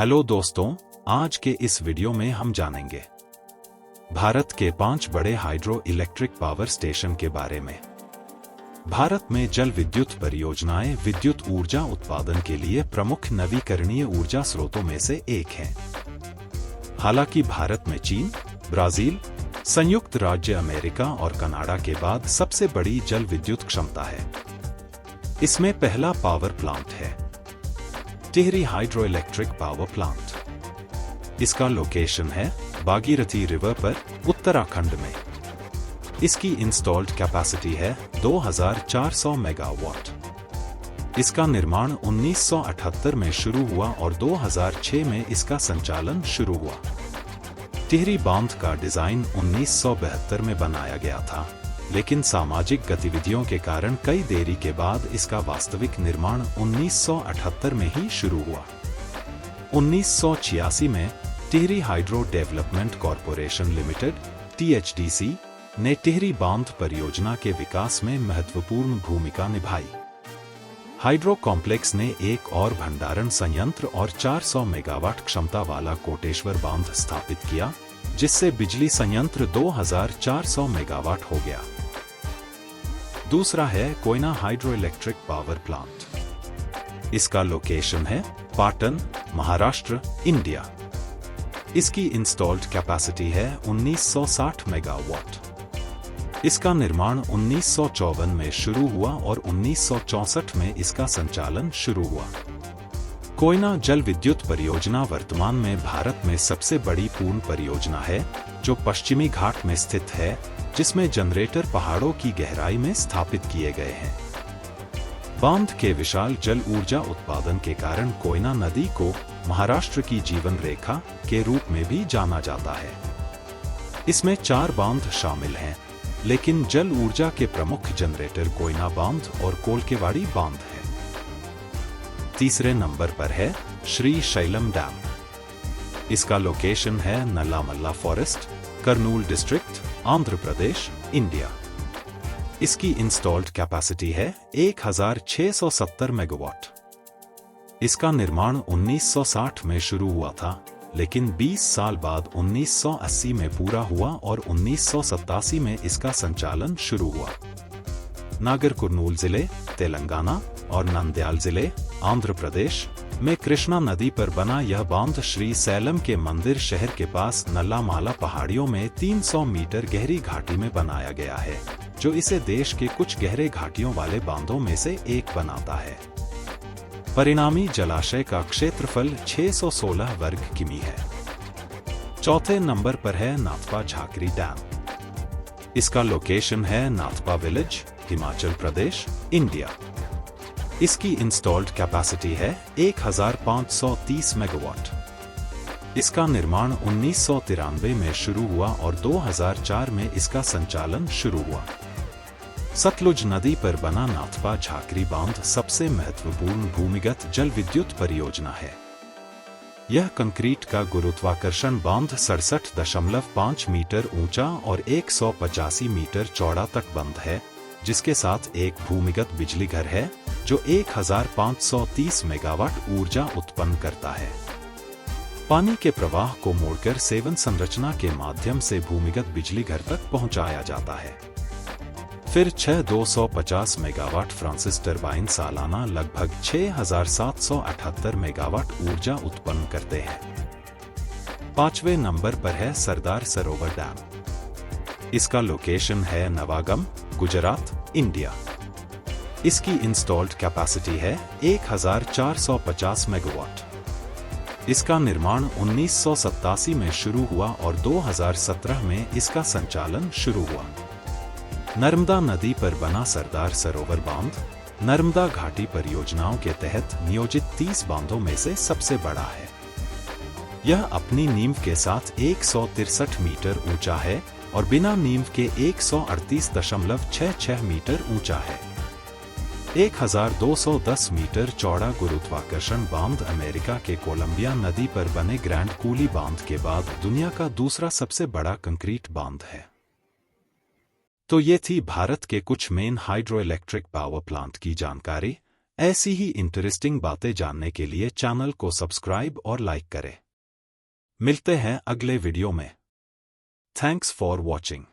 Hello दोस्तों, आज के इस वीडियो में हम जानेंगे भारत के 5 बड़े हाइड्रो इलेक्ट्रिक पावर स्टेशन के बारे में। भारत में जल विद्युत परियोजनाएं विद्युत ऊर्जा उत्पादन के लिए प्रमुख नवीकरणीय ऊर्जा स्रोतों में से एक हैं। हालांकि भारत में चीन, ब्राजील, संयुक्त राज्य अमेरिका और कनाडा के बाद सबसे बड़ी जल विद्युत क्षमता है। इसमें पहला पावर प्लांट है Tehri hydro electric power plant. इसका लोकेशन है भागीरथी रिवर पर, उत्तराखंड में। इसकी इंस्टॉल्ड कैपेसिटी है 2400 मेगावाट। इसका निर्माण 1978 में शुरू हुआ और 2006 में इसका संचालन शुरू हुआ। टिहरी बांध का डिजाइन 1972 में बनाया गया था, लेकिन सामाजिक गतिविधियों के कारण कई देरी के बाद इसका वास्तविक निर्माण 1978 में ही शुरू हुआ। 1986 में Tehri hydro development corporation limited (THDC) ने टिहरी बांध परियोजना के विकास में महत्वपूर्ण भूमिका निभाई। हाइड्रो कॉम्प्लेक्स ने एक और भंडारण संयंत्र और 400 मेगावाट क्षमता वाला कोटेश्वर बांध स्थापित किया, जिससे बिजली संयंत्र 2400 मेगावाट हो गया। दूसरा है Koyna hydro electric power plant. इसका लोकेशन है पाटन, महाराष्ट्र, इंडिया। इसकी इंस्टॉल्ड कैपेसिटी है 1960 मेगावाट। इसका निर्माण 1954 में शुरू हुआ और 1964 में इसका संचालन शुरू हुआ। कोयना जल विद्युत परियोजना वर्तमान में भारत में सबसे बड़ी पूर्ण परियोजना है, जो पश्चिमी घाट में स्थित है, जिसमें जनरेटर पहाड़ों की गहराई में स्थापित किए गए हैं। बांध के विशाल जल ऊर्जा उत्पादन के कारण कोयना नदी को महाराष्ट्र की जीवन रेखा के रूप में भी जाना जाता है। इसमें 4 बांध शामिल हैं, लेकिन जल ऊर्जा के प्रमुख जनरेटर कोयना बांध और कोलकेवाड़ी बांध है। तीसरे नंबर पर है श्री शैलम डैम। इसका लोकेशन है Nallamalla forest, Kurnool district, Andhra Pradesh, India. इसकी इंस्टॉल्ड कैपेसिटी है 1670 मेगावाट। इसका निर्माण 1960 में शुरू हुआ था, लेकिन 20 साल बाद 1980 में पूरा हुआ और 1987 में इसका संचालन शुरू हुआ। नागर कुर्नूल जिले, तेलंगाना और नंदयाल जिले, आंध्र प्रदेश में कृष्णा नदी पर बना यह बांध श्री सैलम के मंदिर शहर के पास नल्लामाला पहाड़ियों में 300 मीटर गहरी घाटी में बनाया गया है, जो इसे देश के कुछ गहरे घाटियों वाले बांधों में से एक बनाता है। परिणामी जलाशय का क्षेत्रफल 616 वर्ग किमी है। चौथे नंबर पर है नाथपा झाकरी डैम। इसका लोकेशन है नाथपा विलेज, हिमाचल प्रदेश, इंडिया। इसकी इंस्टॉल्ड कैपेसिटी है 1530 मेगावाट। इसका निर्माण 1993 में शुरू हुआ और 2004 में इसका संचालन शुरू हुआ। सतलुज नदी पर बना नाथपा झाकरी बांध सबसे महत्वपूर्ण भूमिगत जल विद्युत परियोजना है। यह कंक्रीट का गुरुत्वाकर्षण बांध 67.5 मीटर ऊंचा और 185 मीटर चौड़ा तक बंध है, जिसके साथ एक भूमिगत बिजली घर है, जो 1530 मेगावाट ऊर्जा उत्पन्न करता है। पानी के प्रवाह को मोड़कर सेवन संरचना के माध्यम से भूमिगत बिजली घर तक पहुंचाया जाता है। फिर 6250 मेगावाट फ्रांसिस टरबाइन सालाना लगभग 6778 मेगावाट ऊर्जा उत्पन्न करते हैं। 5वें नंबर पर है सरदार सरोवर डैम। इसका लोकेशन है नवागम, गुजरात, इंडिया। इसकी इंस्टॉल्ड कैपेसिटी है 1450 मेगावाट। इसका निर्माण 1987 में शुरू हुआ और 2017 में इसका संचालन शुरू हुआ। नर्मदा नदी पर बना सरदार सरोवर बांध नर्मदा घाटी परियोजनाओं के तहत नियोजित 30 बांधों में से सबसे बड़ा है। यह अपनी नींव के साथ 163 मीटर ऊंचा है और बिना नींव के 138.66 मीटर ऊंचा है। 1210 मीटर चौड़ा गुरुत्वाकर्षण बांध अमेरिका के कोलंबिया नदी पर बने ग्रैंड कूली बांध के बाद दुनिया का दूसरा सबसे बड़ा कंक्रीट बांध है। तो ये थी भारत के कुछ main hydro electric power plant की जानकारी। ऐसी ही इंटरेस्टिंग बातें जानने के लिए चैनल को सब्सक्राइब और लाइक करें। मिलते हैं अगले वीडियो में। Thanks for watching.